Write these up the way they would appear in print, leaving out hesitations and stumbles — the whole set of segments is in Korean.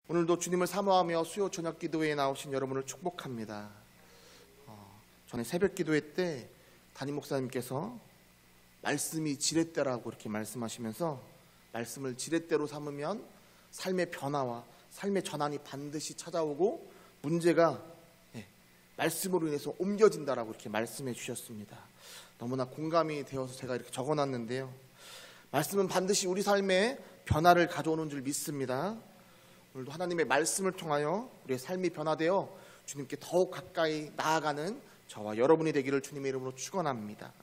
오늘도 주님을 사모하며 수요 저녁 기도회에 나오신 여러분을 축복합니다. 전에 새벽 기도회 때 담임 목사님께서 말씀이 지렛대라고 이렇게 말씀하시면서 말씀을 지렛대로 삼으면 삶의 변화와 삶의 전환이 반드시 찾아오고 문제가 말씀으로 인해서 옮겨진다라고 이렇게 말씀해 주셨습니다. 너무나 공감이 되어서 제가 이렇게 적어놨는데요. 말씀은 반드시 우리 삶에 변화를 가져오는 줄 믿습니다. 오늘도 하나님의 말씀을 통하여 우리의 삶이 변화되어 주님께 더욱 가까이 나아가는 저와 여러분이 되기를 주님의 이름으로 축원합니다.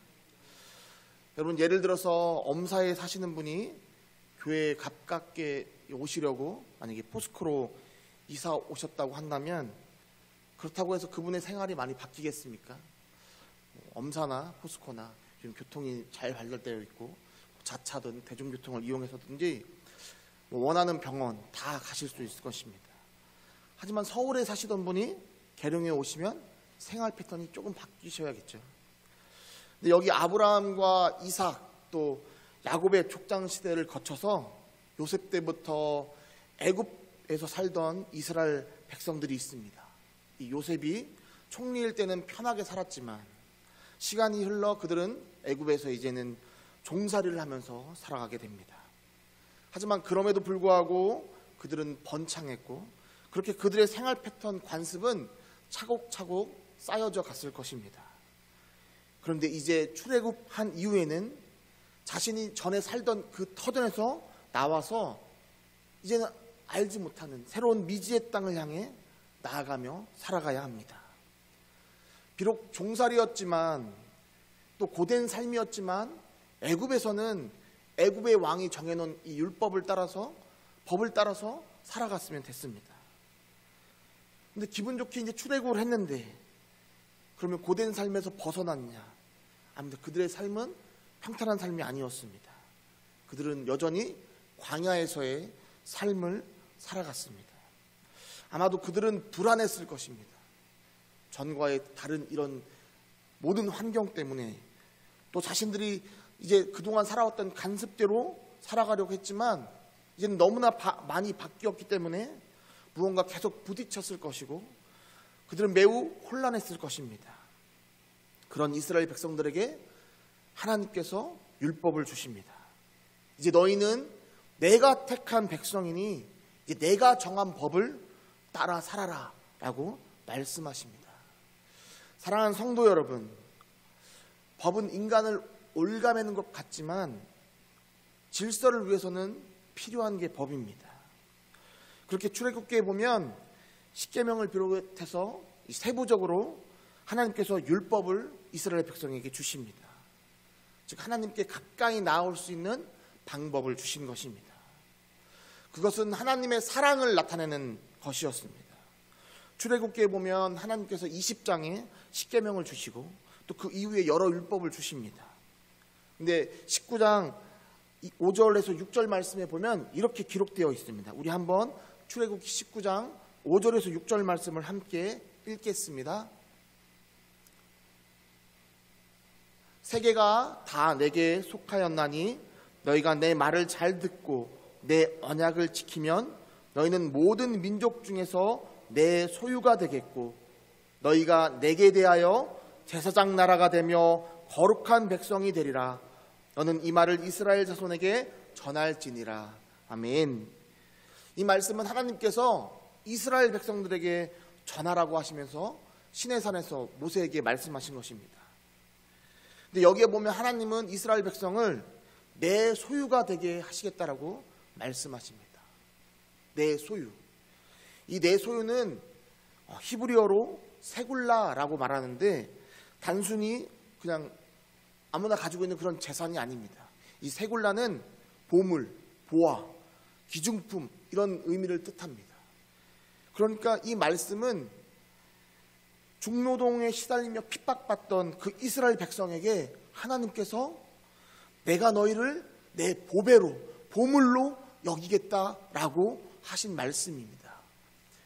여러분, 예를 들어서 엄사에 사시는 분이 교회에 가깝게 오시려고 만약에 포스코로 이사 오셨다고 한다면 그렇다고 해서 그분의 생활이 많이 바뀌겠습니까? 엄사나 포스코나 지금 교통이 잘 발달되어 있고 자차든 대중교통을 이용해서든지 원하는 병원 다 가실 수 있을 것입니다. 하지만 서울에 사시던 분이 계룡에 오시면 생활 패턴이 조금 바뀌셔야겠죠. 근데 여기 아브라함과 이삭 또 야곱의 족장 시대를 거쳐서 요셉 때부터 애굽에서 살던 이스라엘 백성들이 있습니다. 이 요셉이 총리일 때는 편하게 살았지만 시간이 흘러 그들은 애굽에서 이제는 종살이를 하면서 살아가게 됩니다. 하지만 그럼에도 불구하고 그들은 번창했고 그렇게 그들의 생활 패턴 관습은 차곡차곡 쌓여져 갔을 것입니다. 그런데 이제 출애굽한 이후에는 자신이 전에 살던 그 터전에서 나와서 이제는 알지 못하는 새로운 미지의 땅을 향해 나아가며 살아가야 합니다. 비록 종살이였지만 또 고된 삶이었지만 애굽에서는 애굽의 왕이 정해놓은 이 율법을 따라서 법을 따라서 살아갔으면 됐습니다. 근데 기분 좋게 이제 출애굽을 했는데 그러면 고된 삶에서 벗어났냐? 아무튼 그들의 삶은 평탄한 삶이 아니었습니다. 그들은 여전히 광야에서의 삶을 살아갔습니다. 아마도 그들은 불안했을 것입니다. 전과의 다른 이런 모든 환경 때문에 또 자신들이 이제 그동안 살아왔던 관습대로 살아가려고 했지만 이제는 너무나 많이 바뀌었기 때문에 무언가 계속 부딪혔을 것이고 그들은 매우 혼란했을 것입니다. 그런 이스라엘 백성들에게 하나님께서 율법을 주십니다. 이제 너희는 내가 택한 백성이니 이제 내가 정한 법을 따라 살아라 라고 말씀하십니다. 사랑하는 성도 여러분, 법은 인간을 올가매는 것 같지만 질서를 위해서는 필요한 게 법입니다. 그렇게 출애굽기에 보면 십계명을 비롯해서 세부적으로 하나님께서 율법을 이스라엘 백성에게 주십니다. 즉 하나님께 가까이 나올 수 있는 방법을 주신 것입니다. 그것은 하나님의 사랑을 나타내는 것이었습니다. 출애굽기에 보면 하나님께서 20장에 십계명을 주시고 또 그 이후에 여러 율법을 주십니다. 근데 19장 5절에서 6절 말씀에 보면 이렇게 기록되어 있습니다. 우리 한번 출애굽기 19장 5절에서 6절 말씀을 함께 읽겠습니다. 세계가 다 내게 속하였나니 너희가 내 말을 잘 듣고 내 언약을 지키면 너희는 모든 민족 중에서 내 소유가 되겠고 너희가 내게 대하여 제사장 나라가 되며 거룩한 백성이 되리라. 너는 이 말을 이스라엘 자손에게 전할지니라. 아멘. 이 말씀은 하나님께서 이스라엘 백성들에게 전하라고 하시면서 시내산에서 모세에게 말씀하신 것입니다. 근데 여기에 보면 하나님은 이스라엘 백성을 내 소유가 되게 하시겠다라고 말씀하십니다. 내 소유. 이 내 소유는 히브리어로 세굴라라고 말하는데 단순히 그냥 아무나 가지고 있는 그런 재산이 아닙니다. 이 세굴라는 보물, 보화, 기중품 이런 의미를 뜻합니다. 그러니까 이 말씀은 중노동에 시달리며 핍박받던 그 이스라엘 백성에게 하나님께서 내가 너희를 내 보배로, 보물로 여기겠다라고 하신 말씀입니다.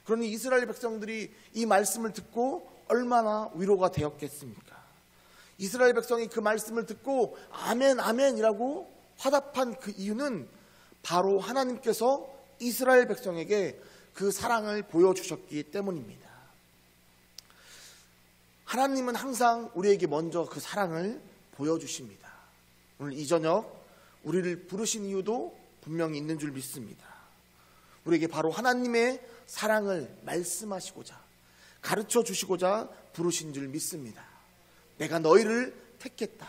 그러니 이스라엘 백성들이 이 말씀을 듣고 얼마나 위로가 되었겠습니까? 이스라엘 백성이 그 말씀을 듣고 아멘 아멘이라고 화답한 그 이유는 바로 하나님께서 이스라엘 백성에게 그 사랑을 보여주셨기 때문입니다. 하나님은 항상 우리에게 먼저 그 사랑을 보여주십니다. 오늘 이 저녁 우리를 부르신 이유도 분명히 있는 줄 믿습니다. 우리에게 바로 하나님의 사랑을 말씀하시고자, 가르쳐 주시고자 부르신 줄 믿습니다. 내가 너희를 택했다.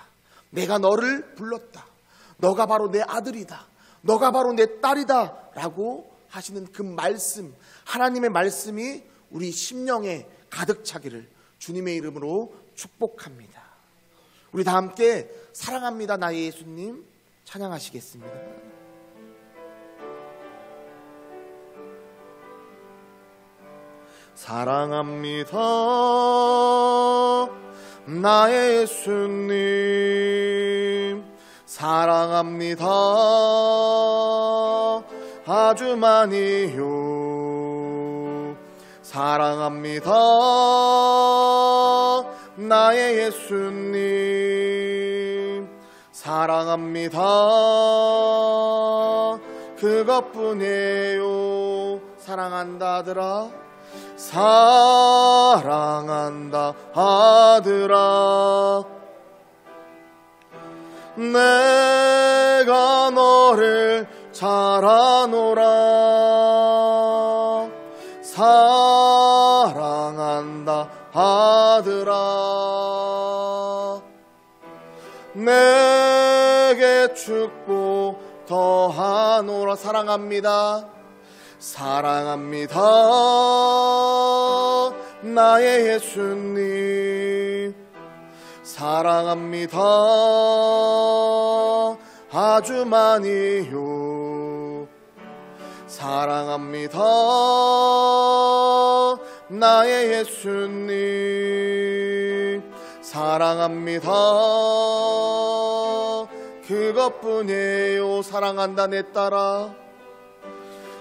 내가 너를 불렀다. 너가 바로 내 아들이다. 너가 바로 내 딸이다 라고 하시는 그 말씀, 하나님의 말씀이 우리 심령에 가득 차기를 주님의 이름으로 축복합니다. 우리 다 함께 사랑합니다 나의 예수님 찬양하시겠습니다. 사랑합니다 나의 예수님, 사랑합니다 아주 많이요. 사랑합니다 나의 예수님, 사랑합니다 그것뿐이에요. 사랑한다 아들아, 사랑한다 아들아, 내가 너를 잘 아노라. 사랑한다 아들아, 내게 축복 더하노라. 사랑합니다, 사랑합니다 나의 예수님, 사랑합니다 아주 많이요. 사랑합니다 나의 예수님, 사랑합니다 그것뿐이에요. 사랑한다 내 딸아,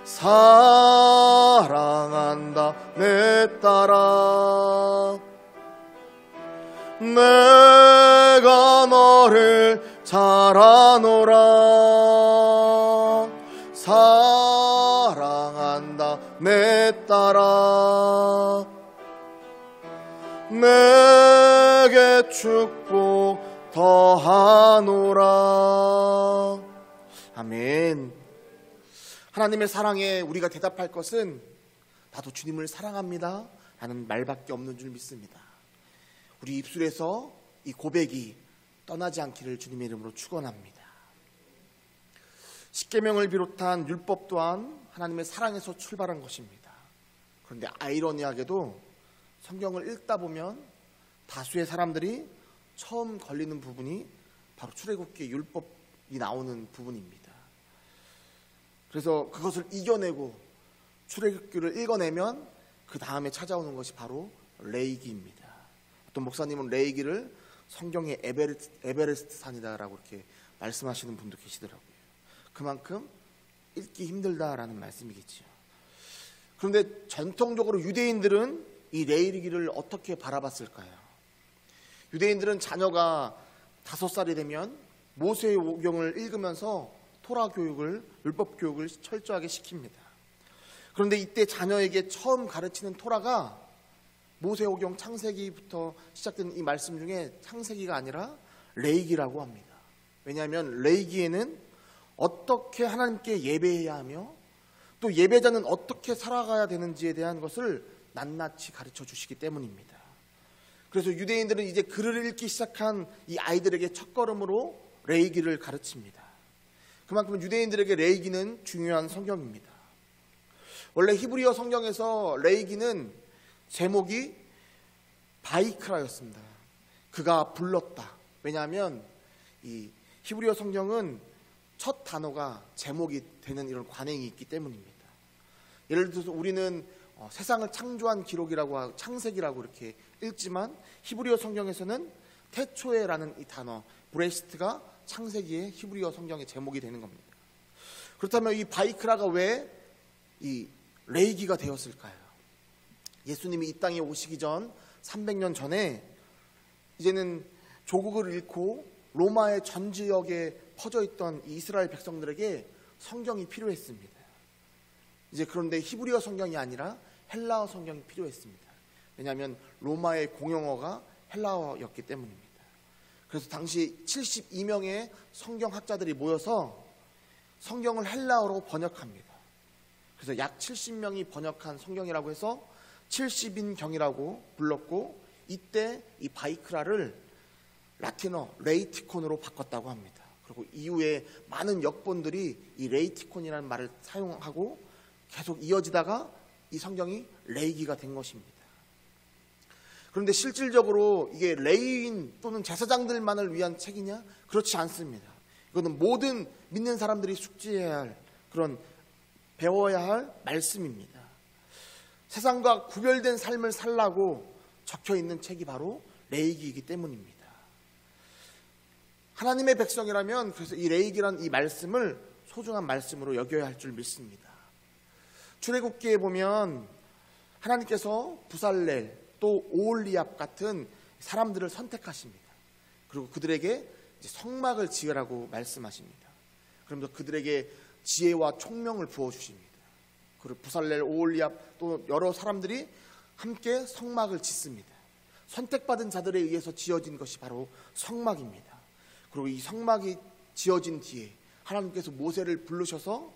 사랑한다 내 딸아, 내가 너를 잘 아노라. 사랑한다 내 딸아, 내게 축복 더하노라. 아멘. 하나님의 사랑에 우리가 대답할 것은 나도 주님을 사랑합니다 라는 말밖에 없는 줄 믿습니다. 우리 입술에서 이 고백이 떠나지 않기를 주님의 이름으로 축원합니다. 십계명을 비롯한 율법 또한 하나님의 사랑에서 출발한 것입니다. 그런데 아이러니하게도 성경을 읽다 보면 다수의 사람들이 처음 걸리는 부분이 바로 출애굽기 율법이 나오는 부분입니다. 그래서 그것을 이겨내고 출애굽기를 읽어내면 그 다음에 찾아오는 것이 바로 레위기입니다. 어떤 목사님은 레위기를 성경의 에베레스트 산이다라고 이렇게 말씀하시는 분도 계시더라고요. 그만큼 읽기 힘들다라는 말씀이겠지요. 그런데 전통적으로 유대인들은 이 레위기를 어떻게 바라봤을까요? 유대인들은 자녀가 5살이 되면 모세오경을 읽으면서 토라 교육을, 율법 교육을 철저하게 시킵니다. 그런데 이때 자녀에게 처음 가르치는 토라가 모세오경 창세기부터 시작된 이 말씀 중에 창세기가 아니라 레위기라고 합니다. 왜냐하면 레위기에는 어떻게 하나님께 예배해야 하며 또 예배자는 어떻게 살아가야 되는지에 대한 것을 낱낱이 가르쳐 주시기 때문입니다. 그래서 유대인들은 이제 글을 읽기 시작한 이 아이들에게 첫걸음으로 레위기를 가르칩니다. 그만큼 유대인들에게 레위기는 중요한 성경입니다. 원래 히브리어 성경에서 레위기는 제목이 바이크라였습니다. 그가 불렀다. 왜냐하면 이 히브리어 성경은 첫 단어가 제목이 되는 이런 관행이 있기 때문입니다. 예를 들어서 우리는 세상을 창조한 기록이라고 하고 창세기라고 이렇게 읽지만 히브리어 성경에서는 태초에라는 이 단어 브레시트가 창세기의 히브리어 성경의 제목이 되는 겁니다. 그렇다면 이 바이크라가 왜 이 레위기가 되었을까요? 예수님이 이 땅에 오시기 전 300년 전에 이제는 조국을 잃고 로마의 전 지역에 퍼져 있던 이스라엘 백성들에게 성경이 필요했습니다. 이제 그런데 히브리어 성경이 아니라 헬라어 성경이 필요했습니다. 왜냐하면 로마의 공용어가 헬라어였기 때문입니다. 그래서 당시 72명의 성경학자들이 모여서 성경을 헬라어로 번역합니다. 그래서 약 70명이 번역한 성경이라고 해서 70인경이라고 불렀고, 이때 이 바이크라를 라틴어 레이티콘으로 바꿨다고 합니다. 그리고 이후에 많은 역본들이 이 레이티콘이라는 말을 사용하고 계속 이어지다가 이 성경이 레이기가 된 것입니다. 그런데 실질적으로 이게 레위인 또는 제사장들만을 위한 책이냐? 그렇지 않습니다. 이거는 모든 믿는 사람들이 숙지해야 할, 그런 배워야 할 말씀입니다. 세상과 구별된 삶을 살라고 적혀 있는 책이 바로 레위기이기 때문입니다. 하나님의 백성이라면 그래서 이 레위기란 이 말씀을 소중한 말씀으로 여겨야 할 줄 믿습니다. 출애굽기에 보면 하나님께서 부살렐 또 오홀리압 같은 사람들을 선택하십니다. 그리고 그들에게 이제 성막을 지으라고 말씀하십니다. 그러면서 그들에게 지혜와 총명을 부어주십니다. 그리고 부살렐, 오홀리압 또 여러 사람들이 함께 성막을 짓습니다. 선택받은 자들에 의해서 지어진 것이 바로 성막입니다. 그리고 이 성막이 지어진 뒤에 하나님께서 모세를 부르셔서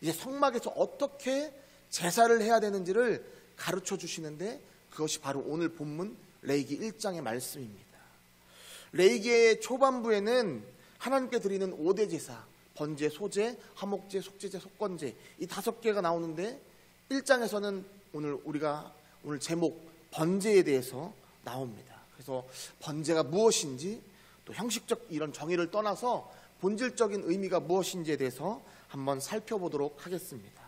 이제 성막에서 어떻게 제사를 해야 되는지를 가르쳐 주시는데, 그것이 바로 오늘 본문 레위기 1장의 말씀입니다. 레위기의 초반부에는 하나님께 드리는 5대 제사, 번제, 소제, 화목제, 속죄제, 속건제, 이 5개가 나오는데 1장에서는 오늘 제목 번제에 대해서 나옵니다. 그래서 번제가 무엇인지, 또 형식적 이런 정의를 떠나서 본질적인 의미가 무엇인지에 대해서 한번 살펴보도록 하겠습니다.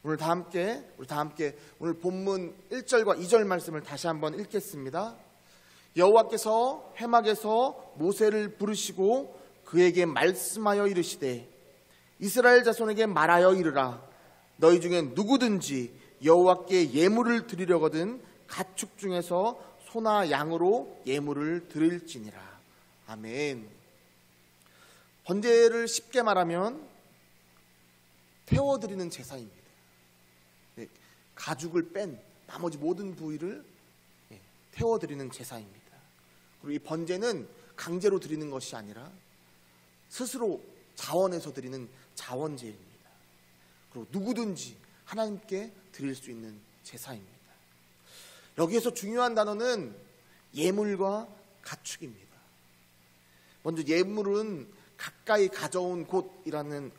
우리 다 함께 오늘 본문 1절과 2절 말씀을 다시 한번 읽겠습니다. 여호와께서 회막에서 모세를 부르시고 그에게 말씀하여 이르시되, 이스라엘 자손에게 말하여 이르라. 너희 중에 누구든지 여호와께 예물을 드리려거든 가축 중에서 소나 양으로 예물을 드릴지니라. 아멘. 번제를 쉽게 말하면 태워드리는 제사입니다. 가죽을 뺀 나머지 모든 부위를 태워드리는 제사입니다. 그리고 이 번제는 강제로 드리는 것이 아니라 스스로 자원해서 드리는 자원제입니다. 그리고 누구든지 하나님께 드릴 수 있는 제사입니다. 여기에서 중요한 단어는 예물과 가축입니다. 먼저 예물은 가까이 가져온 것이라는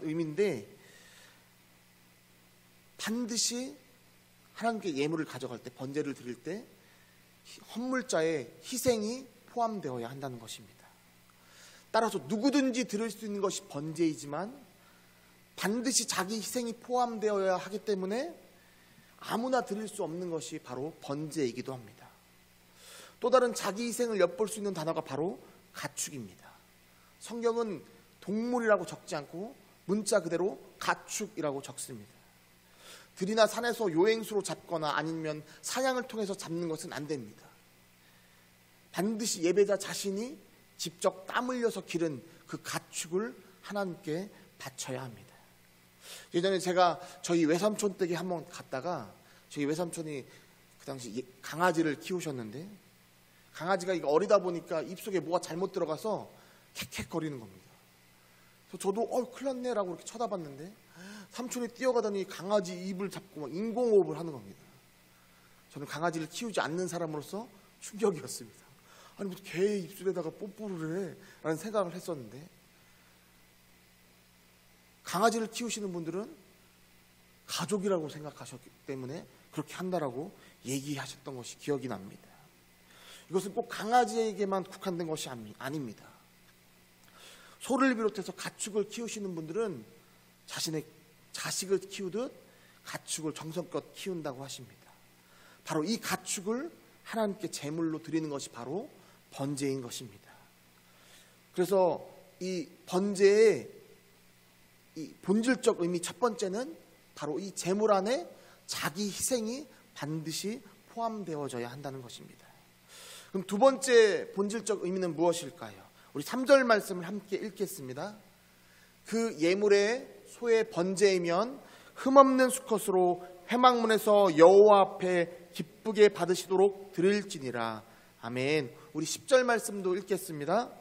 의미인데, 반드시 하나님께 예물을 가져갈 때, 번제를 드릴 때 헌물자의 희생이 포함되어야 한다는 것입니다. 따라서 누구든지 드릴 수 있는 것이 번제이지만 반드시 자기 희생이 포함되어야 하기 때문에 아무나 드릴 수 없는 것이 바로 번제이기도 합니다. 또 다른 자기 희생을 엿볼 수 있는 단어가 바로 가축입니다. 성경은 동물이라고 적지 않고 문자 그대로 가축이라고 적습니다. 들이나 산에서 요행수로 잡거나 아니면 사냥을 통해서 잡는 것은 안 됩니다. 반드시 예배자 자신이 직접 땀 흘려서 기른 그 가축을 하나님께 바쳐야 합니다. 예전에 제가 저희 외삼촌 댁에 한번 갔다가, 저희 외삼촌이 그 당시 강아지를 키우셨는데, 강아지가 이거 어리다 보니까 입속에 뭐가 잘못 들어가서 캑캑거리는 겁니다. 그래서 저도 큰일 났네라고 이렇게 쳐다봤는데 삼촌이 뛰어가더니 강아지 입을 잡고 막 인공호흡을 하는 겁니다. 저는 강아지를 키우지 않는 사람으로서 충격이었습니다. 아니 무슨 개 입술에다가 뽀뽀를 해 라는 생각을 했었는데, 강아지를 키우시는 분들은 가족이라고 생각하셨기 때문에 그렇게 한다라고 얘기하셨던 것이 기억이 납니다. 이것은 꼭 강아지에게만 국한된 것이 아닙니다. 소를 비롯해서 가축을 키우시는 분들은 자신의 자식을 키우듯 가축을 정성껏 키운다고 하십니다. 바로 이 가축을 하나님께 제물로 드리는 것이 바로 번제인 것입니다. 그래서 이 번제의 이 본질적 의미 첫 번째는 바로 이 제물 안에 자기 희생이 반드시 포함되어져야 한다는 것입니다. 그럼 두 번째 본질적 의미는 무엇일까요? 우리 3절 말씀을 함께 읽겠습니다. 그 예물의 소의 번제이면 흠없는 수컷으로 회막문에서 여호와 앞에 기쁘게 받으시도록 드릴지니라. 아멘. 우리 10절 말씀도 읽겠습니다.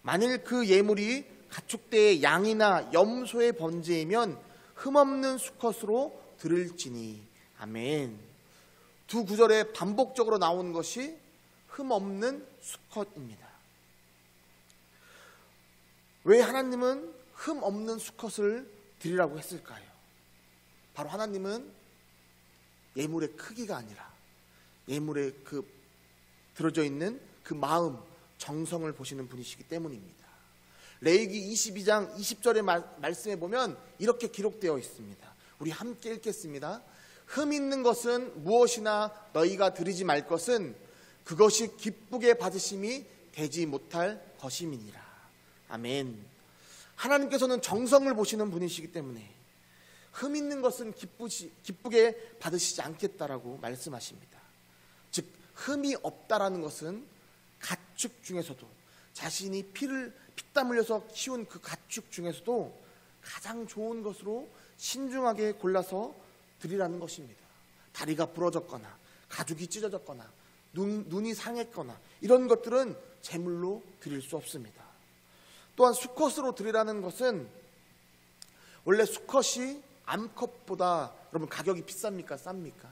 만일 그 예물이 가축대의 양이나 염소의 번제이면 흠없는 수컷으로 드릴지니. 아멘. 두 구절에 반복적으로 나온 것이 흠없는 수컷입니다. 왜 하나님은 흠없는 수컷을 드리라고 했을까요? 바로 하나님은 예물의 크기가 아니라 예물에 들어져 있는 그 마음, 정성을 보시는 분이시기 때문입니다. 레위기 22장 20절의 말씀에 보면 이렇게 기록되어 있습니다. 우리 함께 읽겠습니다. 흠 있는 것은 무엇이나 너희가 드리지 말 것은 그것이 기쁘게 받으심이 되지 못할 것임이니라. 아멘. 하나님께서는 정성을 보시는 분이시기 때문에 흠 있는 것은 기쁘게 받으시지 않겠다라고 말씀하십니다. 즉 흠이 없다라는 것은 가축 중에서도 자신이 피땀 흘려서 키운 그 가축 중에서도 가장 좋은 것으로 신중하게 골라서 드리라는 것입니다. 다리가 부러졌거나 가죽이 찢어졌거나 눈이 상했거나 이런 것들은 제물로 드릴 수 없습니다. 또한 수컷으로 드리라는 것은 원래 수컷이 암컷보다 여러분 가격이 비쌉니까? 쌉니까?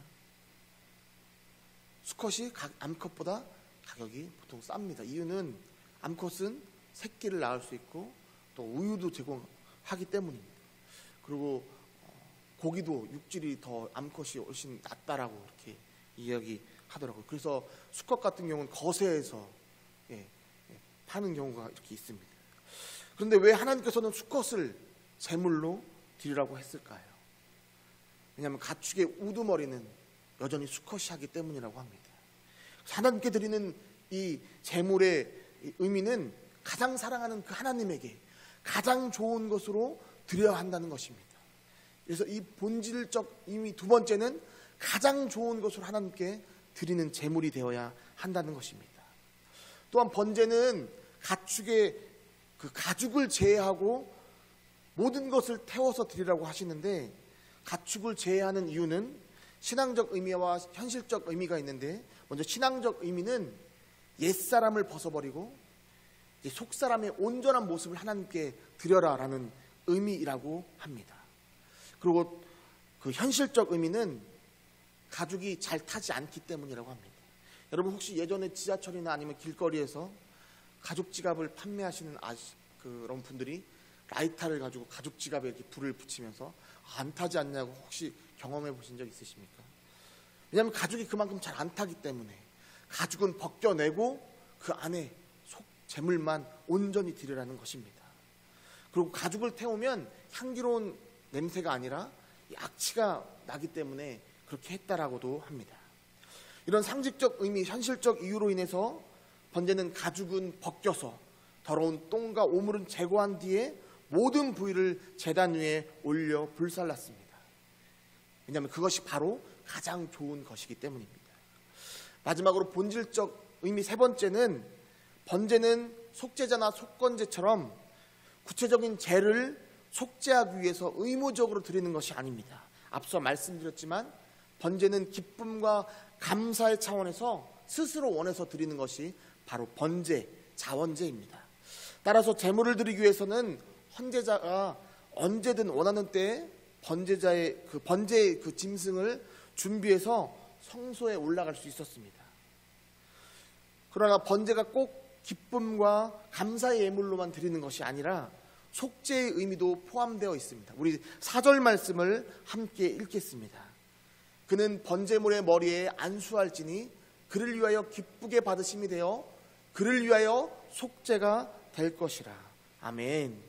수컷이 암컷보다 가격이 보통 쌉니다. 이유는 암컷은 새끼를 낳을 수 있고 또 우유도 제공하기 때문입니다. 그리고 고기도 육질이 더 암컷이 훨씬 낫다라고 이렇게 이야기하더라고요. 그래서 수컷 같은 경우는 거세에서 파는 경우가 이렇게 있습니다. 그런데 왜 하나님께서는 수컷을 제물로 드리라고 했을까요? 왜냐하면 가축의 우두머리는 여전히 수컷이 하기 때문이라고 합니다. 하나님께 드리는 이 제물의 의미는 가장 사랑하는 그 하나님에게 가장 좋은 것으로 드려야 한다는 것입니다. 그래서 이 본질적 의미 두 번째는 가장 좋은 것으로 하나님께 드리는 제물이 되어야 한다는 것입니다. 또한 번제는 가축의 그 가죽을 제외하고 모든 것을 태워서 드리라고 하시는데, 가축을 제외하는 이유는 신앙적 의미와 현실적 의미가 있는데, 먼저 신앙적 의미는 옛사람을 벗어버리고 이제 속사람의 온전한 모습을 하나님께 드려라라는 의미라고 합니다. 그리고 그 현실적 의미는 가죽이 잘 타지 않기 때문이라고 합니다. 여러분 혹시 예전에 지하철이나 아니면 길거리에서 가죽 지갑을 판매하시는 그런 분들이 라이터를 가지고 가죽 지갑에 이렇게 불을 붙이면서 안 타지 않냐고 혹시 경험해 보신 적 있으십니까? 왜냐하면 가죽이 그만큼 잘 안 타기 때문에 가죽은 벗겨내고 그 안에 속 재물만 온전히 드리라는 것입니다. 그리고 가죽을 태우면 향기로운 냄새가 아니라 악취가 나기 때문에 그렇게 했다라고도 합니다. 이런 상징적 의미, 현실적 이유로 인해서 번제는 가죽은 벗겨서 더러운 똥과 오물은 제거한 뒤에 모든 부위를 제단 위에 올려 불살랐습니다. 왜냐하면 그것이 바로 가장 좋은 것이기 때문입니다. 마지막으로 본질적 의미 세 번째는, 번제는 속죄제나 속건제처럼 구체적인 죄를 속죄하기 위해서 의무적으로 드리는 것이 아닙니다. 앞서 말씀드렸지만 번제는 기쁨과 감사의 차원에서 스스로 원해서 드리는 것이 바로 번제, 자원제입니다. 따라서 제물을 드리기 위해서는 헌제자가 언제든 원하는 때에 번제의 그 짐승을 준비해서 성소에 올라갈 수 있었습니다. 그러나 번제가 꼭 기쁨과 감사의 예물로만 드리는 것이 아니라 속죄의 의미도 포함되어 있습니다. 우리 4절 말씀을 함께 읽겠습니다. 그는 번제물의 머리에 안수할지니 그를 위하여 기쁘게 받으심이 되어 그를 위하여 속죄가 될 것이라. 아멘.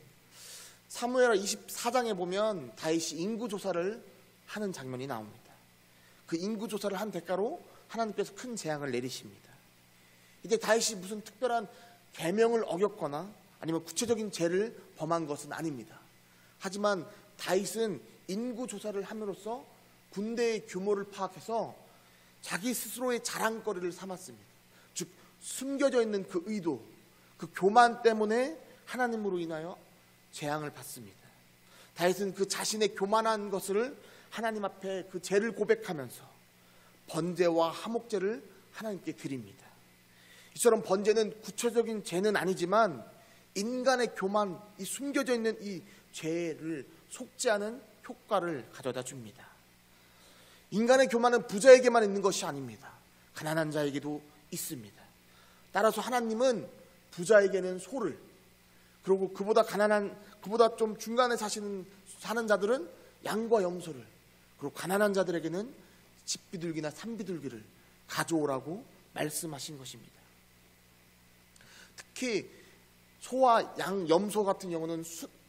사무엘 24장에 보면 다윗이 인구조사를 하는 장면이 나옵니다. 그 인구조사를 한 대가로 하나님께서 큰 재앙을 내리십니다. 이때 다윗이 무슨 특별한 계명을 어겼거나 아니면 구체적인 죄를 범한 것은 아닙니다. 하지만 다윗은 인구조사를 함으로써 군대의 규모를 파악해서 자기 스스로의 자랑거리를 삼았습니다. 즉 숨겨져 있는 그 의도, 그 교만 때문에 하나님으로 인하여 재앙을 받습니다. 다윗은 그 자신의 교만한 것을 하나님 앞에 그 죄를 고백하면서 번제와 화목제를 하나님께 드립니다. 이처럼 번제는 구체적인 죄는 아니지만 인간의 교만, 이 숨겨져 있는 이 죄를 속죄하는 효과를 가져다 줍니다. 인간의 교만은 부자에게만 있는 것이 아닙니다. 가난한 자에게도 있습니다. 따라서 하나님은 부자에게는 소를, 그리고 그보다 좀 중간에 사는 자들은 양과 염소를, 그리고 가난한 자들에게는 집비둘기나 산비둘기를 가져오라고 말씀하신 것입니다. 특히 소와 양, 염소 같은 경우는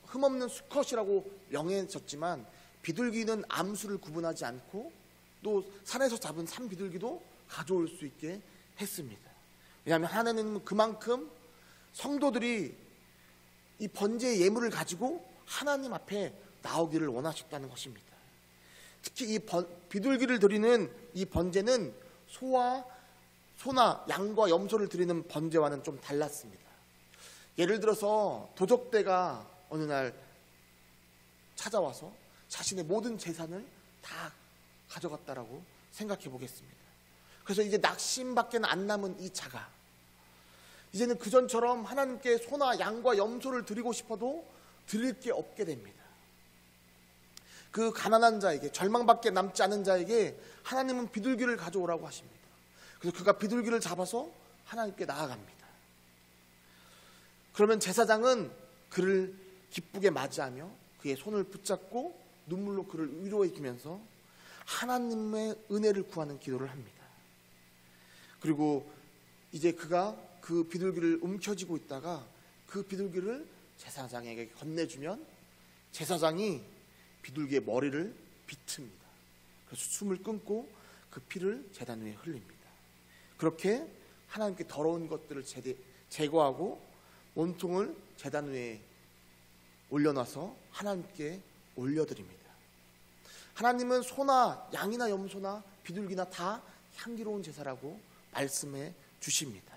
흠없는 수컷이라고 명해졌지만 비둘기는 암수를 구분하지 않고 또 산에서 잡은 산비둘기도 가져올 수 있게 했습니다. 왜냐하면 하나님은 그만큼 성도들이 이 번제의 예물을 가지고 하나님 앞에 나오기를 원하셨다는 것입니다. 특히 이 비둘기를 드리는 이 번제는 소나 양과 염소를 드리는 번제와는 좀 달랐습니다. 예를 들어서 도적대가 어느 날 찾아와서 자신의 모든 재산을 다 가져갔다라고 생각해 보겠습니다. 그래서 이제 낙심밖에 안 남은 이 자가 이제는 그전처럼 하나님께 소나 양과 염소를 드리고 싶어도 드릴 게 없게 됩니다. 그 가난한 자에게, 절망밖에 남지 않은 자에게 하나님은 비둘기를 가져오라고 하십니다. 그래서 그가 비둘기를 잡아서 하나님께 나아갑니다. 그러면 제사장은 그를 기쁘게 맞이하며 그의 손을 붙잡고 눈물로 그를 위로해 주면서 하나님의 은혜를 구하는 기도를 합니다. 그리고 이제 그가 그 비둘기를 움켜쥐고 있다가 그 비둘기를 제사장에게 건네주면 제사장이 비둘기의 머리를 비틉니다. 그래서 숨을 끊고 그 피를 제단 위에 흘립니다. 그렇게 하나님께 더러운 것들을 제거하고 몸통을 제단 위에 올려놔서 하나님께 올려드립니다. 하나님은 소나 양이나 염소나 비둘기나 다 향기로운 제사라고 말씀해 주십니다.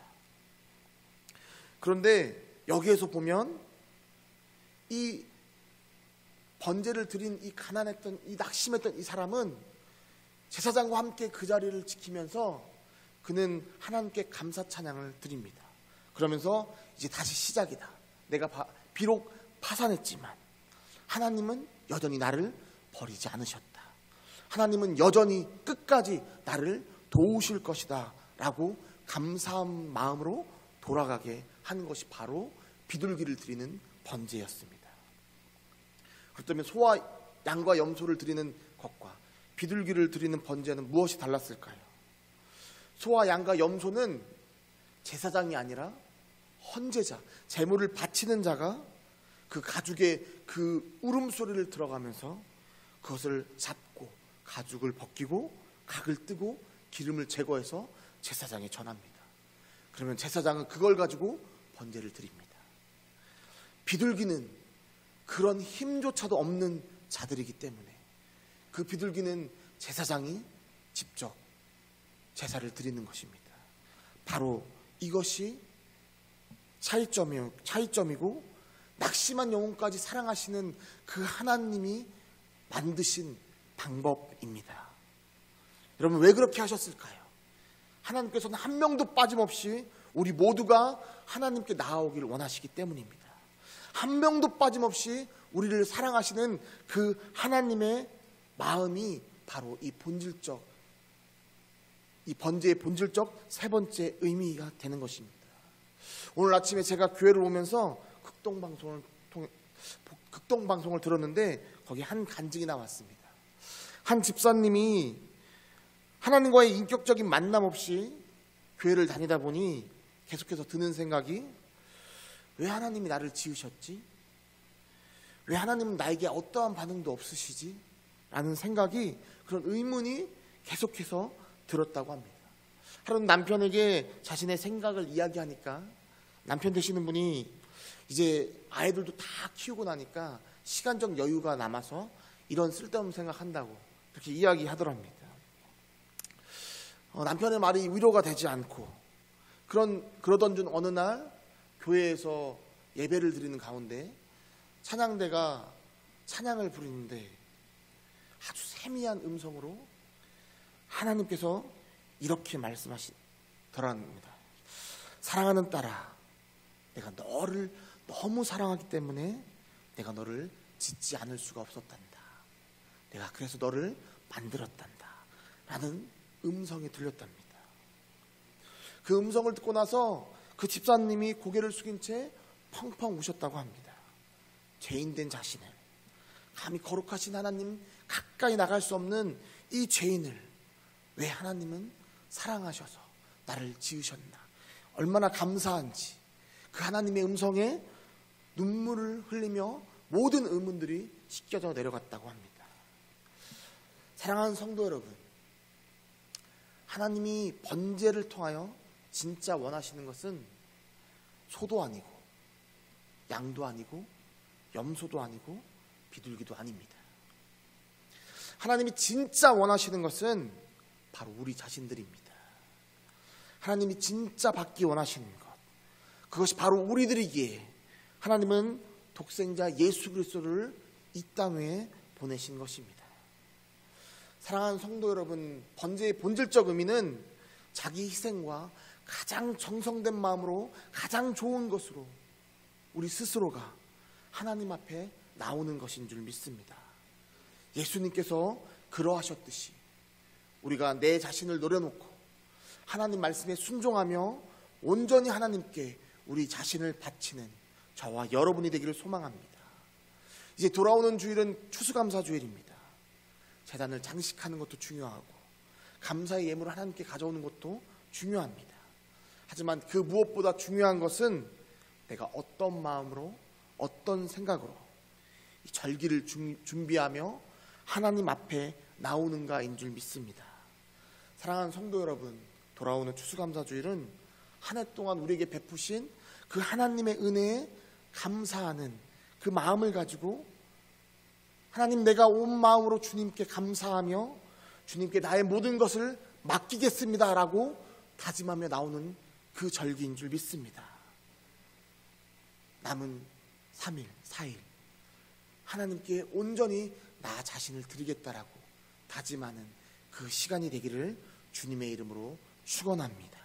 그런데 여기에서 보면 이 번제를 드린 이 가난했던, 이 낙심했던 이 사람은 제사장과 함께 그 자리를 지키면서 그는 하나님께 감사 찬양을 드립니다. 그러면서 이제 다시 시작이다. 내가 비록 파산했지만 하나님은 여전히 나를 버리지 않으셨다. 하나님은 여전히 끝까지 나를 도우실 것이다 라고 감사한 마음으로 돌아가게 하는 것이 바로 비둘기를 드리는 번제였습니다. 그렇다면 소와 양과 염소를 드리는 것과 비둘기를 드리는 번제는 무엇이 달랐을까요? 소와 양과 염소는 제사장이 아니라 헌제자, 제물을 바치는 자가 그 가죽의 그 울음소리를 들어가면서 그것을 잡고 가죽을 벗기고 각을 뜨고 기름을 제거해서 제사장에 전합니다. 그러면 제사장은 그걸 가지고 번제를 드립니다. 비둘기는 그런 힘조차도 없는 자들이기 때문에 그 비둘기는 제사장이 직접 제사를 드리는 것입니다. 바로 이것이 차이점이고 낙심한 영혼까지 사랑하시는 그 하나님이 만드신 방법입니다. 여러분, 왜 그렇게 하셨을까요? 하나님께서는 한 명도 빠짐없이 우리 모두가 하나님께 나아오기를 원하시기 때문입니다. 한 명도 빠짐없이 우리를 사랑하시는 그 하나님의 마음이 바로 이 번제의 본질적 세 번째 의미가 되는 것입니다. 오늘 아침에 제가 교회를 오면서 극동방송을 들었는데 거기 한 간증이 나왔습니다. 한 집사님이 하나님과의 인격적인 만남 없이 교회를 다니다 보니 계속해서 드는 생각이, 왜 하나님이 나를 지으셨지? 왜 하나님은 나에게 어떠한 반응도 없으시지? 라는 생각이, 그런 의문이 계속해서 들었다고 합니다. 하루는 남편에게 자신의 생각을 이야기하니까 남편 되시는 분이 이제 아이들도 다 키우고 나니까 시간적 여유가 남아서 이런 쓸데없는 생각한다고 그렇게 이야기하더랍니다. 남편의 말이 위로가 되지 않고 그러던 중 어느 날 교회에서 예배를 드리는 가운데 찬양대가 찬양을 부르는데 아주 세미한 음성으로 하나님께서 이렇게 말씀하시더랍니다. 사랑하는 딸아, 내가 너를 너무 사랑하기 때문에 내가 너를 짓지 않을 수가 없었단다. 내가 그래서 너를 만들었단다 라는 음성이 들렸답니다. 그 음성을 듣고 나서 그 집사님이 고개를 숙인 채 펑펑 우셨다고 합니다. 죄인된 자신을, 감히 거룩하신 하나님 가까이 나갈 수 없는 이 죄인을 왜 하나님은 사랑하셔서 나를 지으셨나, 얼마나 감사한지 그 하나님의 음성에 눈물을 흘리며 모든 의문들이 씻겨져 내려갔다고 합니다. 사랑하는 성도 여러분, 하나님이 번제를 통하여 진짜 원하시는 것은 소도 아니고 양도 아니고 염소도 아니고 비둘기도 아닙니다. 하나님이 진짜 원하시는 것은 바로 우리 자신들입니다. 하나님이 진짜 받기 원하시는 것, 그것이 바로 우리들이기에 하나님은 독생자 예수 그리스도를 이 땅에 보내신 것입니다. 사랑하는 성도 여러분, 번제의 본질적 의미는 자기 희생과 가장 정성된 마음으로 가장 좋은 것으로 우리 스스로가 하나님 앞에 나오는 것인 줄 믿습니다. 예수님께서 그러하셨듯이 우리가 내 자신을 내려놓고 하나님 말씀에 순종하며 온전히 하나님께 우리 자신을 바치는 저와 여러분이 되기를 소망합니다. 이제 돌아오는 주일은 추수감사주일입니다. 제단을 장식하는 것도 중요하고 감사의 예물을 하나님께 가져오는 것도 중요합니다. 하지만 그 무엇보다 중요한 것은 내가 어떤 마음으로 어떤 생각으로 이 절기를 준비하며 하나님 앞에 나오는가인 줄 믿습니다. 사랑하는 성도 여러분, 돌아오는 추수감사주일은 한 해 동안 우리에게 베푸신 그 하나님의 은혜에 감사하는 그 마음을 가지고 하나님, 내가 온 마음으로 주님께 감사하며 주님께 나의 모든 것을 맡기겠습니다 라고 다짐하며 나오는 그 절기인 줄 믿습니다. 남은 3일, 4일 하나님께 온전히 나 자신을 드리겠다라고 다짐하는 그 시간이 되기를 주님의 이름으로 축원합니다.